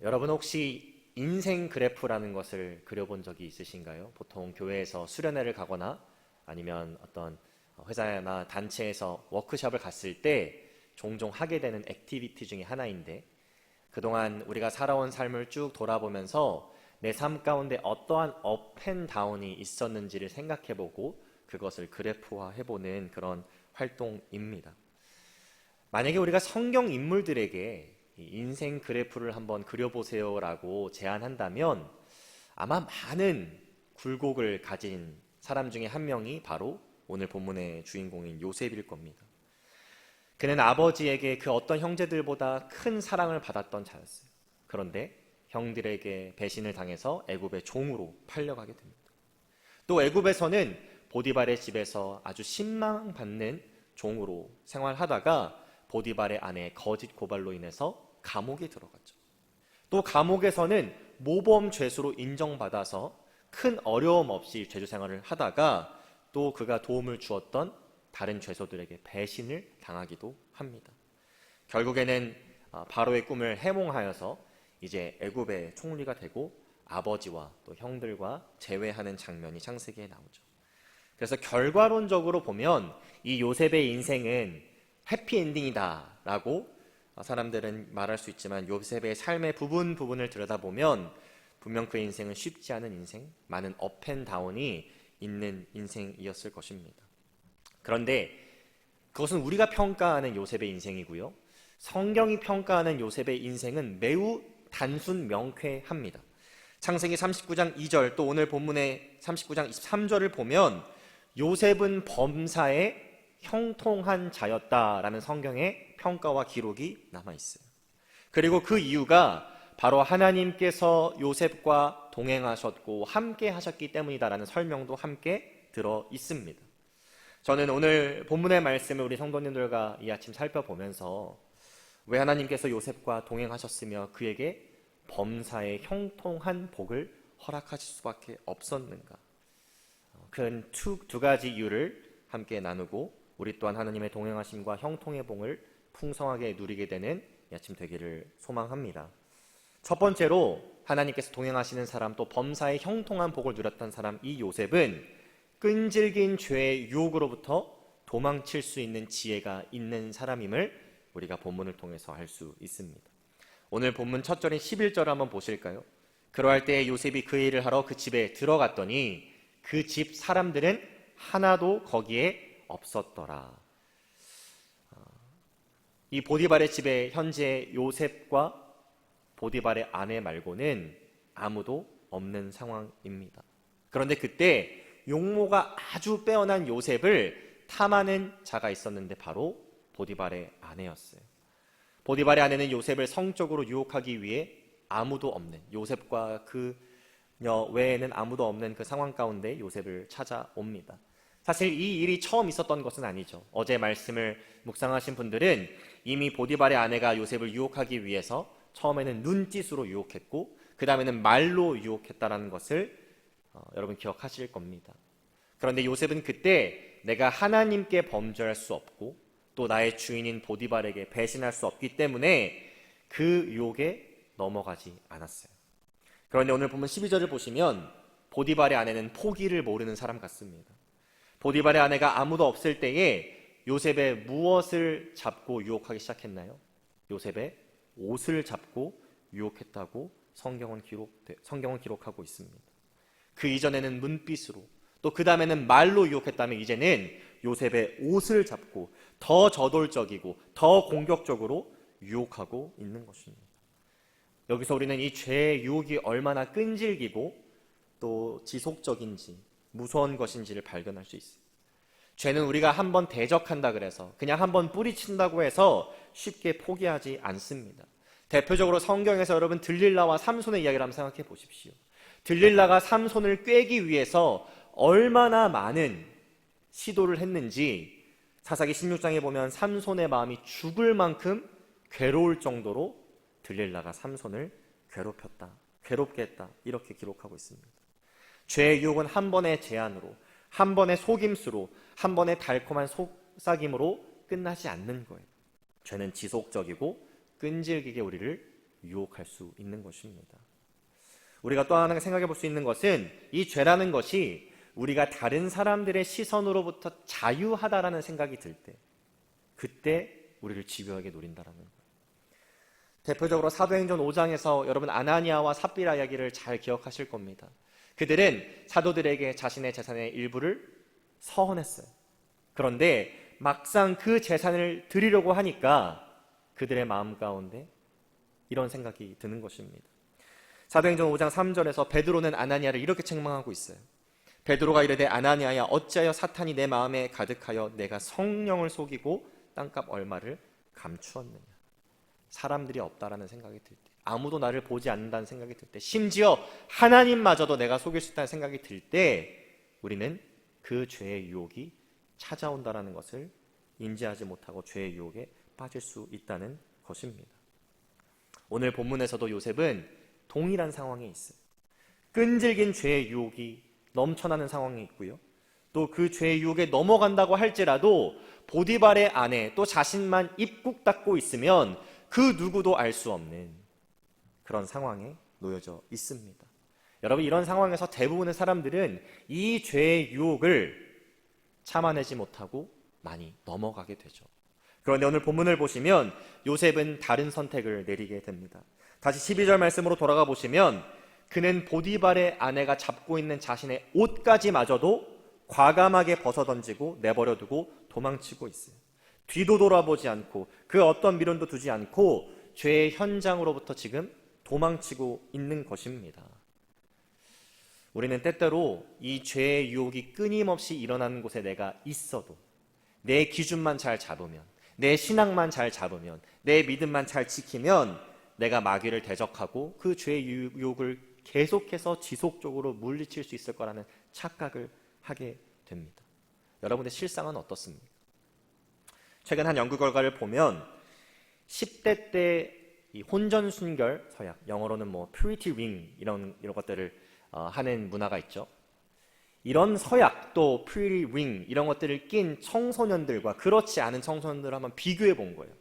여러분 혹시 인생 그래프라는 것을 그려본 적이 있으신가요? 보통 교회에서 수련회를 가거나 아니면 어떤 회사나 단체에서 워크숍을 갔을 때 종종 하게 되는 액티비티 중에 하나인데, 그동안 우리가 살아온 삶을 쭉 돌아보면서 내 삶 가운데 어떠한 업앤다운이 있었는지를 생각해보고 그것을 그래프화해보는 그런 활동입니다. 만약에 우리가 성경 인물들에게 인생 그래프를 한번 그려보세요 라고 제안한다면 아마 많은 굴곡을 가진 사람 중에 한 명이 바로 오늘 본문의 주인공인 요셉일 겁니다. 그는 아버지에게 그 어떤 형제들보다 큰 사랑을 받았던 자였어요. 그런데 형들에게 배신을 당해서 애굽의 종으로 팔려가게 됩니다. 또 애굽에서는 보디발의 집에서 아주 신망받는 종으로 생활하다가 보디발의 아내의 거짓 고발로 인해서 감옥에 들어갔죠. 또 감옥에서는 모범 죄수로 인정받아서 큰 어려움 없이 죄수 생활을 하다가 또 그가 도움을 주었던 다른 죄수들에게 배신을 당하기도 합니다. 결국에는 바로의 꿈을 해몽하여서 이제 애굽의 총리가 되고 아버지와 또 형들과 재회하는 장면이 창세기에 나오죠. 그래서 결과론적으로 보면 이 요셉의 인생은 해피엔딩이다 라고 사람들은 말할 수 있지만, 요셉의 삶의 부분을 들여다보면 분명 그의 인생은 쉽지 않은 인생, 많은 업앤다운이 있는 인생이었을 것입니다. 그런데 그것은 우리가 평가하는 요셉의 인생이고요, 성경이 평가하는 요셉의 인생은 매우 단순 명쾌합니다. 창세기 39장 2절 또 오늘 본문의 39장 23절을 보면 요셉은 범사에 형통한 자였다라는 성경의 평가와 기록이 남아있어요. 그리고 그 이유가 바로 하나님께서 요셉과 동행하셨고 함께 하셨기 때문이다라는 설명도 함께 들어 있습니다. 저는 오늘 본문의 말씀을 우리 성도님들과 이 아침 살펴보면서 왜 하나님께서 요셉과 동행하셨으며 그에게 범사에 형통한 복을 허락하실 수밖에 없었는가, 큰 두 가지 이유를 함께 나누고 우리 또한 하나님의 동행하심과 형통의 복을 풍성하게 누리게 되는 이 아침 되기를 소망합니다. 첫 번째로 하나님께서 동행하시는 사람, 또 범사에 형통한 복을 누렸던 사람, 이 요셉은 끈질긴 죄의 유혹으로부터 도망칠 수 있는 지혜가 있는 사람임을 우리가 본문을 통해서 알 수 있습니다. 오늘 본문 첫 절인 11절을 한번 보실까요? 그러할 때 요셉이 그 일을 하러 그 집에 들어갔더니 그 집 사람들은 하나도 거기에 없었더라. 이 보디발의 집에 현재 요셉과 보디발의 아내 말고는 아무도 없는 상황입니다. 그런데 그때 용모가 아주 빼어난 요셉을 탐하는 자가 있었는데 바로 보디발의 아내였어요. 보디발의 아내는 요셉을 성적으로 유혹하기 위해 아무도 없는, 요셉과 그녀 외에는 아무도 없는 그 상황 가운데 요셉을 찾아옵니다. 사실 이 일이 처음 있었던 것은 아니죠. 어제 말씀을 묵상하신 분들은 이미 보디발의 아내가 요셉을 유혹하기 위해서 처음에는 눈짓으로 유혹했고 그 다음에는 말로 유혹했다는 것을 여러분 기억하실 겁니다. 그런데 요셉은 그때 내가 하나님께 범죄할 수 없고 또 나의 주인인 보디발에게 배신할 수 없기 때문에 그 유혹에 넘어가지 않았어요. 그런데 오늘 보면 12절을 보시면 보디발의 아내는 포기를 모르는 사람 같습니다. 보디발의 아내가 아무도 없을 때에 요셉의 무엇을 잡고 유혹하기 시작했나요? 요셉의 옷을 잡고 유혹했다고 성경은 기록하고 있습니다. 그 이전에는 문빛으로, 또 그 다음에는 말로 유혹했다면 이제는 요셉의 옷을 잡고 더 저돌적이고 더 공격적으로 유혹하고 있는 것입니다. 여기서 우리는 이 죄의 유혹이 얼마나 끈질기고 또 지속적인지 무서운 것인지를 발견할 수 있어요. 죄는 우리가 한번 대적한다 그래서, 그냥 한번 뿌리친다고 해서 쉽게 포기하지 않습니다. 대표적으로 성경에서 여러분 들릴라와 삼손의 이야기를 한번 생각해 보십시오. 들릴라가 삼손을 꿰기 위해서 얼마나 많은 시도를 했는지 사사기 16장에 보면 삼손의 마음이 죽을 만큼 괴로울 정도로 들릴라가 삼손을 괴롭게 했다, 이렇게 기록하고 있습니다. 죄의 유혹은 한 번의 제안으로, 한 번의 속임수로, 한 번의 달콤한 속삭임으로 끝나지 않는 거예요. 죄는 지속적이고 끈질기게 우리를 유혹할 수 있는 것입니다. 우리가 또 하나 생각해 볼 수 있는 것은 이 죄라는 것이 우리가 다른 사람들의 시선으로부터 자유하다라는 생각이 들 때, 그때 우리를 집요하게 노린다라는 거예요. 대표적으로 사도행전 5장에서 여러분 아나니아와 삽비라 이야기를 잘 기억하실 겁니다. 그들은 사도들에게 자신의 재산의 일부를 서원했어요. 그런데 막상 그 재산을 드리려고 하니까 그들의 마음 가운데 이런 생각이 드는 것입니다. 사도행전 5장 3절에서 베드로는 아나니아를 이렇게 책망하고 있어요. 베드로가 이르되 아나니아야 어찌하여 사탄이 내 마음에 가득하여 내가 성령을 속이고 땅값 얼마를 감추었느냐. 사람들이 없다라는 생각이 들 때, 아무도 나를 보지 않는다는 생각이 들 때, 심지어 하나님마저도 내가 속일 수 있다는 생각이 들 때 우리는 그 죄의 유혹이 찾아온다는 것을 인지하지 못하고 죄의 유혹에 빠질 수 있다는 것입니다. 오늘 본문에서도 요셉은 동일한 상황에 있어요. 끈질긴 죄의 유혹이 넘쳐나는 상황이 있고요. 또 그 죄의 유혹에 넘어간다고 할지라도 보디발의 아내 또 자신만 입국 닫고 있으면 그 누구도 알 수 없는 그런 상황에 놓여져 있습니다. 여러분, 이런 상황에서 대부분의 사람들은 이 죄의 유혹을 참아내지 못하고 많이 넘어가게 되죠. 그런데 오늘 본문을 보시면 요셉은 다른 선택을 내리게 됩니다. 다시 12절 말씀으로 돌아가 보시면 그는 보디발의 아내가 잡고 있는 자신의 옷까지 마저도 과감하게 벗어던지고 내버려두고 도망치고 있어요. 뒤도 돌아보지 않고 그 어떤 미련도 두지 않고 죄의 현장으로부터 지금 도망치고 있는 것입니다. 우리는 때때로 이 죄의 유혹이 끊임없이 일어나는 곳에 내가 있어도 내 기준만 잘 잡으면, 내 신앙만 잘 잡으면, 내 믿음만 잘 지키면 내가 마귀를 대적하고 그 죄의 유혹을 계속해서 지속적으로 물리칠 수 있을 거라는 착각을 하게 됩니다. 여러분의 실상은 어떻습니까? 최근 한 연구 결과를 보면 10대 때 이 혼전순결 서약, 영어로는 purity ring 이런 것들을 하는 문화가 있죠. 이런 서약 또 purity ring 이런 것들을 낀 청소년들과 그렇지 않은 청소년들을 한번 비교해 본 거예요.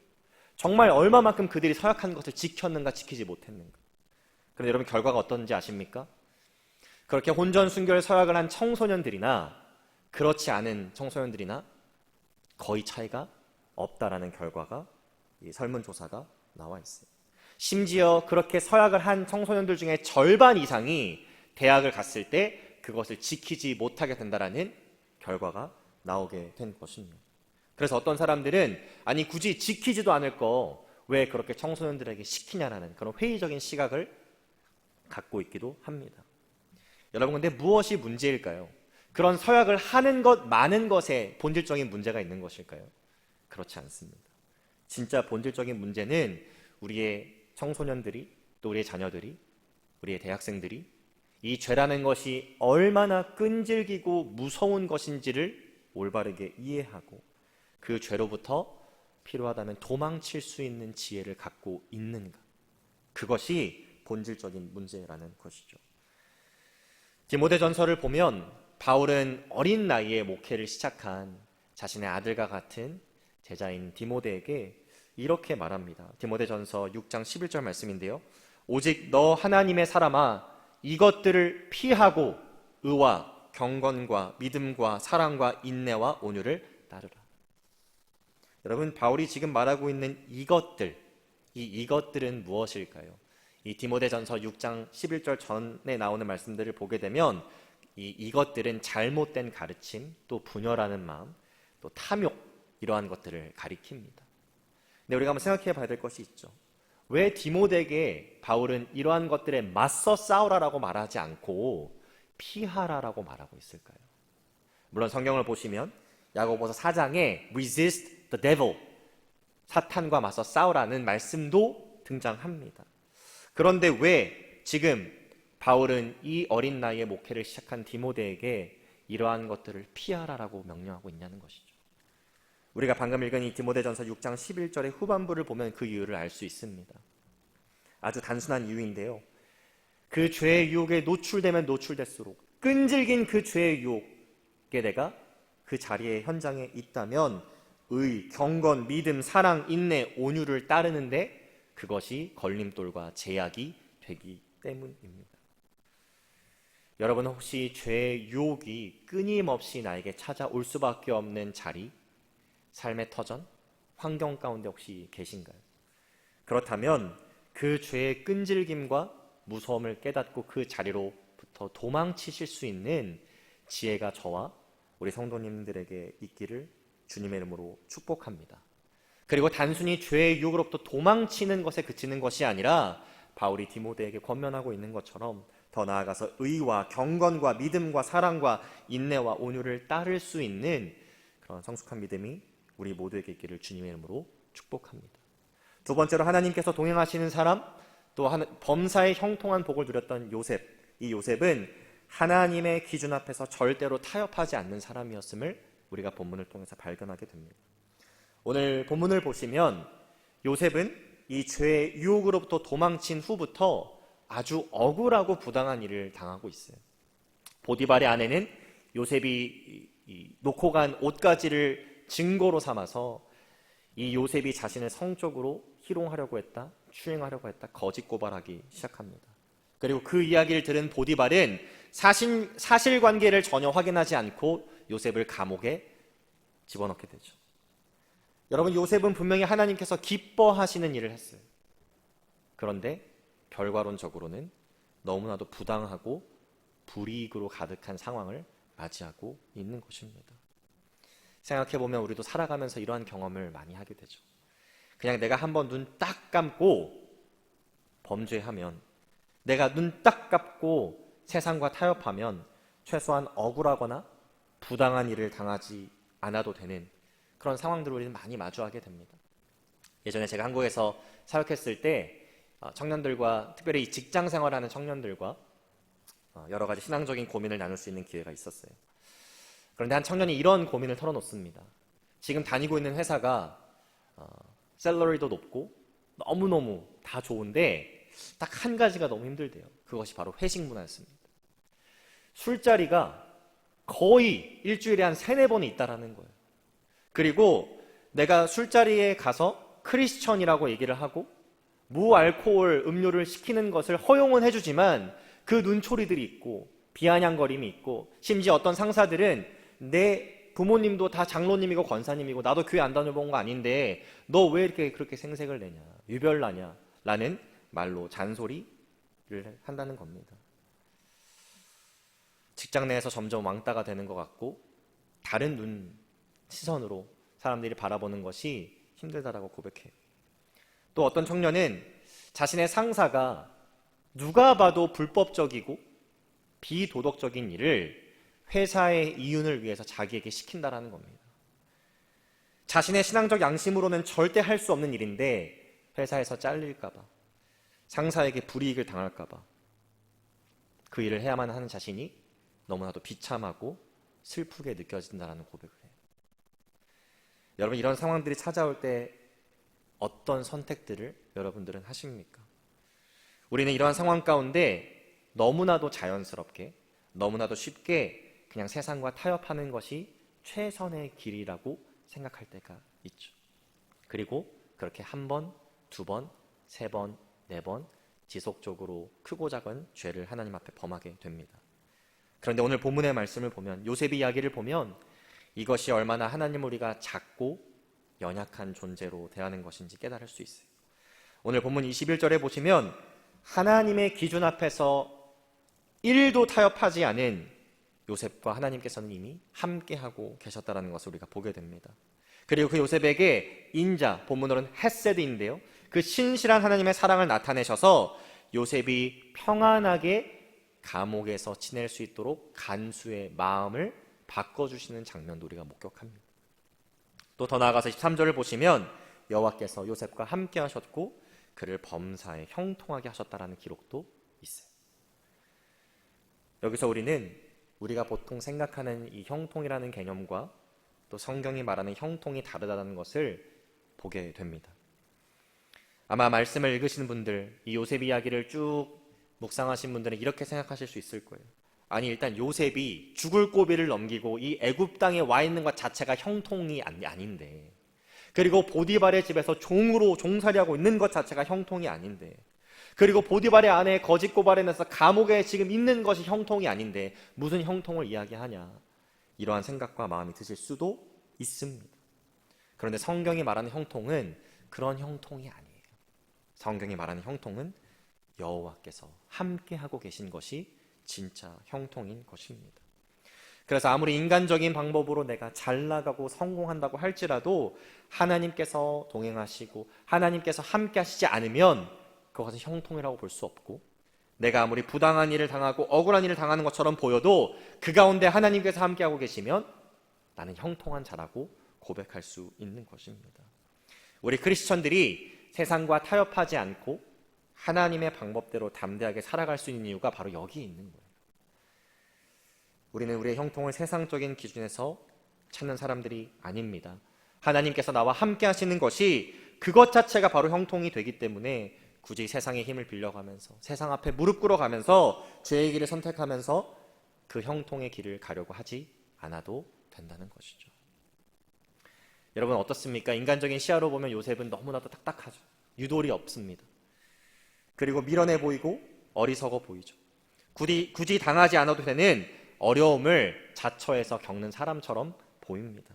정말 얼마만큼 그들이 서약한 것을 지켰는가 지키지 못했는가. 그런데 여러분 결과가 어떤지 아십니까? 그렇게 혼전순결 서약을 한 청소년들이나 그렇지 않은 청소년들이나 거의 차이가 없다라는 결과가 이 설문조사가 나와 있어요. 심지어 그렇게 서약을 한 청소년들 중에 절반 이상이 대학을 갔을 때 그것을 지키지 못하게 된다라는 결과가 나오게 된 것입니다. 그래서 어떤 사람들은 아니 굳이 지키지도 않을 거 왜 그렇게 청소년들에게 시키냐라는 그런 회의적인 시각을 갖고 있기도 합니다. 여러분, 근데 무엇이 문제일까요? 그런 서약을 하는 것, 많은 것에 본질적인 문제가 있는 것일까요? 그렇지 않습니다. 진짜 본질적인 문제는 우리의 청소년들이, 또 우리의 자녀들이, 우리의 대학생들이 이 죄라는 것이 얼마나 끈질기고 무서운 것인지를 올바르게 이해하고 그 죄로부터 필요하다면 도망칠 수 있는 지혜를 갖고 있는가. 그것이 본질적인 문제라는 것이죠. 디모데전서를 보면 바울은 어린 나이에 목회를 시작한 자신의 아들과 같은 제자인 디모데에게 이렇게 말합니다. 디모데전서 6장 11절 말씀인데요. 오직 너 하나님의 사람아 이것들을 피하고 의와 경건과 믿음과 사랑과 인내와 온유를 따르라. 여러분, 바울이 지금 말하고 있는 이것들은 무엇일까요? 이 디모데전서 6장 11절 전에 나오는 말씀들을 보게 되면 이것들은 잘못된 가르침, 또 분열하는 마음, 또 탐욕 이러한 것들을 가리킵니다. 근데 우리가 한번 생각해 봐야 될 것이 있죠. 왜 디모데에게 바울은 이러한 것들에 맞서 싸우라라고 말하지 않고 피하라라고 말하고 있을까요? 물론 성경을 보시면 야고보서 4장에 resist the devil, 사탄과 맞서 싸우라는 말씀도 등장합니다. 그런데 왜 지금 바울은 이 어린 나이에 목회를 시작한 디모데에게 이러한 것들을 피하라라고 명령하고 있냐는 것이죠. 우리가 방금 읽은 이 디모데전서 6장 11절의 후반부를 보면 그 이유를 알 수 있습니다. 아주 단순한 이유인데요. 그 죄의 유혹에 노출되면 노출될수록 끈질긴 그 죄의 유혹에 내가 그 자리의 현장에 있다면 의, 경건, 믿음, 사랑, 인내, 온유를 따르는데 그것이 걸림돌과 제약이 되기 때문입니다. 여러분, 혹시 죄의 유혹이 끊임없이 나에게 찾아올 수밖에 없는 자리, 삶의 터전, 환경 가운데 혹시 계신가요? 그렇다면 그 죄의 끈질김과 무서움을 깨닫고 그 자리로부터 도망치실 수 있는 지혜가 저와 우리 성도님들에게 있기를 주님의 이름으로 축복합니다. 그리고 단순히 죄의 유혹으로부터 도망치는 것에 그치는 것이 아니라 바울이 디모데에게 권면하고 있는 것처럼 더 나아가서 의와 경건과 믿음과 사랑과 인내와 온유를 따를 수 있는 그런 성숙한 믿음이 우리 모두에게 있기를 주님의 이름으로 축복합니다. 두 번째로, 하나님께서 동행하시는 사람, 또 범사의 형통한 복을 누렸던 요셉. 이 요셉은 하나님의 기준 앞에서 절대로 타협하지 않는 사람이었음을 우리가 본문을 통해서 발견하게 됩니다. 오늘 본문을 보시면 요셉은 이 죄의 유혹으로부터 도망친 후부터 아주 억울하고 부당한 일을 당하고 있어요. 보디발의 아내는 요셉이 놓고 간 옷가지를 증거로 삼아서 이 요셉이 자신을 성적으로 희롱하려고 했다, 추행하려고 했다, 거짓 고발하기 시작합니다. 그리고 그 이야기를 들은 보디발은 사실관계를 전혀 확인하지 않고 요셉을 감옥에 집어넣게 되죠. 여러분, 요셉은 분명히 하나님께서 기뻐하시는 일을 했어요. 그런데 결과론적으로는 너무나도 부당하고 불이익으로 가득한 상황을 맞이하고 있는 것입니다. 생각해보면 우리도 살아가면서 이러한 경험을 많이 하게 되죠. 그냥 내가 한번 눈 딱 감고 범죄하면, 내가 눈 딱 감고 세상과 타협하면 최소한 억울하거나 부당한 일을 당하지 않아도 되는 그런 상황들을 우리는 많이 마주하게 됩니다. 예전에 제가 한국에서 사역했을 때 청년들과, 특별히 이 직장 생활하는 청년들과 여러 가지 신앙적인 고민을 나눌 수 있는 기회가 있었어요. 그런데 한 청년이 이런 고민을 털어놓습니다. 지금 다니고 있는 회사가 샐러리도 높고 너무너무 다 좋은데 딱 한 가지가 너무 힘들대요. 그것이 바로 회식 문화였습니다. 술자리가 거의 일주일에 한 3-4번이 있다라는 거예요. 그리고 내가 술자리에 가서 크리스천이라고 얘기를 하고 무알코올 음료를 시키는 것을 허용은 해주지만 그 눈초리들이 있고 비아냥거림이 있고, 심지어 어떤 상사들은 내 부모님도 다 장로님이고 권사님이고 나도 교회 안 다녀본 거 아닌데 너 왜 이렇게 그렇게 생색을 내냐, 유별나냐 라는 말로 잔소리를 한다는 겁니다. 직장 내에서 점점 왕따가 되는 것 같고 다른 시선으로 사람들이 바라보는 것이 힘들다라고 고백해요. 또 어떤 청년은 자신의 상사가 누가 봐도 불법적이고 비도덕적인 일을 회사의 이윤을 위해서 자기에게 시킨다라는 겁니다. 자신의 신앙적 양심으로는 절대 할 수 없는 일인데 회사에서 잘릴까봐, 상사에게 불이익을 당할까봐 그 일을 해야만 하는 자신이 너무나도 비참하고 슬프게 느껴진다라는 고백을 해요. 여러분, 이런 상황들이 찾아올 때 어떤 선택들을 여러분들은 하십니까? 우리는 이러한 상황 가운데 너무나도 자연스럽게, 너무나도 쉽게 그냥 세상과 타협하는 것이 최선의 길이라고 생각할 때가 있죠. 그리고 그렇게 1번, 2번, 3번, 4번 지속적으로 크고 작은 죄를 하나님 앞에 범하게 됩니다. 그런데 오늘 본문의 말씀을 보면, 요셉의 이야기를 보면 이것이 얼마나 하나님을 우리가 작고 연약한 존재로 대하는 것인지 깨달을 수 있어요. 오늘 본문 21절에 보시면 하나님의 기준 앞에서 1도 타협하지 않은 요셉과 하나님께서는 이미 함께하고 계셨다는 것을 우리가 보게 됩니다. 그리고 그 요셉에게 인자, 본문으로는 헤세드인데요, 그 신실한 하나님의 사랑을 나타내셔서 요셉이 평안하게 감옥에서 지낼 수 있도록 간수의 마음을 바꿔주시는 장면도 우리가 목격합니다. 또 더 나아가서 23절을 보시면 여호와께서 요셉과 함께 하셨고 그를 범사에 형통하게 하셨다라는 기록도 있어요. 여기서 우리는 우리가 보통 생각하는 이 형통이라는 개념과 또 성경이 말하는 형통이 다르다는 것을 보게 됩니다. 아마 말씀을 읽으시는 분들, 이 요셉 이야기를 쭉 묵상하신 분들은 이렇게 생각하실 수 있을 거예요. 아니, 일단 요셉이 죽을 고비를 넘기고 이 애굽 땅에 와 있는 것 자체가 형통이 아닌데 그리고 보디발의 집에서 종으로 종살이하고 있는 것 자체가 형통이 아닌데, 그리고 보디발의 아내 거짓 고발해내서 감옥에 지금 있는 것이 형통이 아닌데 무슨 형통을 이야기하냐, 이러한 생각과 마음이 드실 수도 있습니다. 그런데 성경이 말하는 형통은 그런 형통이 아니에요. 성경이 말하는 형통은 여호와께서 함께하고 계신 것이 진짜 형통인 것입니다. 그래서 아무리 인간적인 방법으로 내가 잘 나가고 성공한다고 할지라도 하나님께서 동행하시고 하나님께서 함께 하시지 않으면 그것은 형통이라고 볼 수 없고, 내가 아무리 부당한 일을 당하고 억울한 일을 당하는 것처럼 보여도 그 가운데 하나님께서 함께하고 계시면 나는 형통한 자라고 고백할 수 있는 것입니다. 우리 크리스천들이 세상과 타협하지 않고 하나님의 방법대로 담대하게 살아갈 수 있는 이유가 바로 여기에 있는 거예요. 우리는 우리의 형통을 세상적인 기준에서 찾는 사람들이 아닙니다. 하나님께서 나와 함께 하시는 것이 그것 자체가 바로 형통이 되기 때문에 굳이 세상의 힘을 빌려가면서 세상 앞에 무릎 꿇어가면서 죄의 길을 선택하면서 그 형통의 길을 가려고 하지 않아도 된다는 것이죠. 여러분 어떻습니까? 인간적인 시야로 보면 요셉은 너무나도 딱딱하죠. 유도리 없습니다. 그리고 미련해 보이고 어리석어 보이죠. 굳이 당하지 않아도 되는 어려움을 자처해서 겪는 사람처럼 보입니다.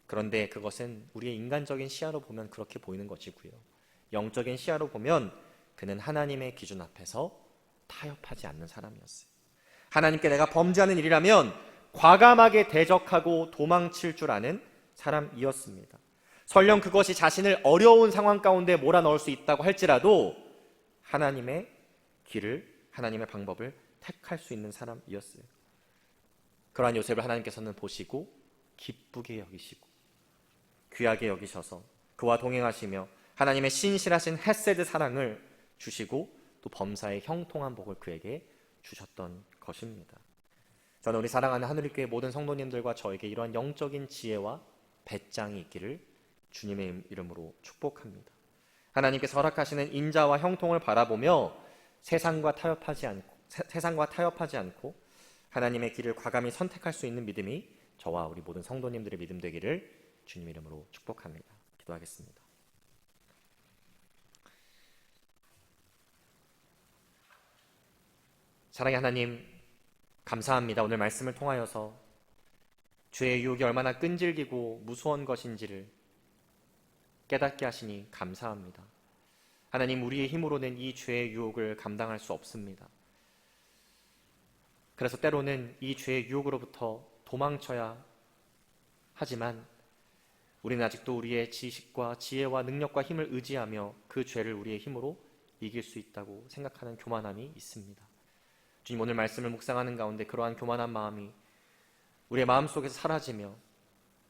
그런데 그것은 우리의 인간적인 시야로 보면 그렇게 보이는 것이고요. 영적인 시야로 보면 그는 하나님의 기준 앞에서 타협하지 않는 사람이었어요. 하나님께 내가 범죄하는 일이라면 과감하게 대적하고 도망칠 줄 아는 사람이었습니다. 설령 그것이 자신을 어려운 상황 가운데 몰아넣을 수 있다고 할지라도 하나님의 길을, 하나님의 방법을 택할 수 있는 사람이었어요. 그러한 요셉을 하나님께서는 보시고 기쁘게 여기시고 귀하게 여기셔서 그와 동행하시며 하나님의 신실하신 헤세드 사랑을 주시고 또 범사의 형통한 복을 그에게 주셨던 것입니다. 저는 우리 사랑하는 하늘교회 모든 성도님들과 저에게 이러한 영적인 지혜와 배짱이 있기를 주님의 이름으로 축복합니다. 하나님께서 허락하시는 인자와 형통을 바라보며 세상과 타협하지 않고 하나님의 길을 과감히 선택할 수 있는 믿음이 저와 우리 모든 성도님들의 믿음 되기를 주님 이름으로 축복합니다. 기도하겠습니다. 사랑의 하나님, 감사합니다. 오늘 말씀을 통하여서 죄의 유혹이 얼마나 끈질기고 무서운 것인지를 깨닫게 하시니 감사합니다. 하나님, 우리의 힘으로는 이 죄의 유혹을 감당할 수 없습니다. 그래서 때로는 이 죄의 유혹으로부터 도망쳐야 하지만 우리는 아직도 우리의 지식과 지혜와 능력과 힘을 의지하며 그 죄를 우리의 힘으로 이길 수 있다고 생각하는 교만함이 있습니다. 주님, 오늘 말씀을 묵상하는 가운데 그러한 교만한 마음이 우리의 마음속에서 사라지며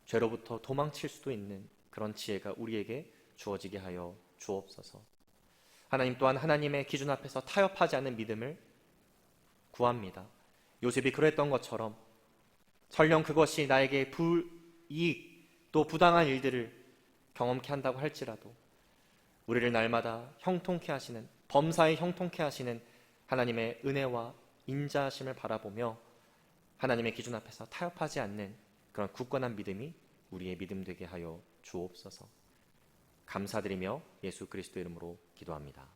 죄로부터 도망칠 수도 있는 그런 지혜가 우리에게 주어지게 하여 주옵소서. 하나님 또한 하나님의 기준 앞에서 타협하지 않는 믿음을 구합니다. 요셉이 그랬던 것처럼 설령 그것이 나에게 불이익 또 부당한 일들을 경험케 한다고 할지라도 우리를 날마다 형통케 하시는, 범사에 형통케 하시는 하나님의 은혜와 인자하심을 바라보며 하나님의 기준 앞에서 타협하지 않는 그런 굳건한 믿음이 우리의 믿음 되게 하여 주옵소서. 감사드리며 예수 그리스도 이름으로 기도합니다.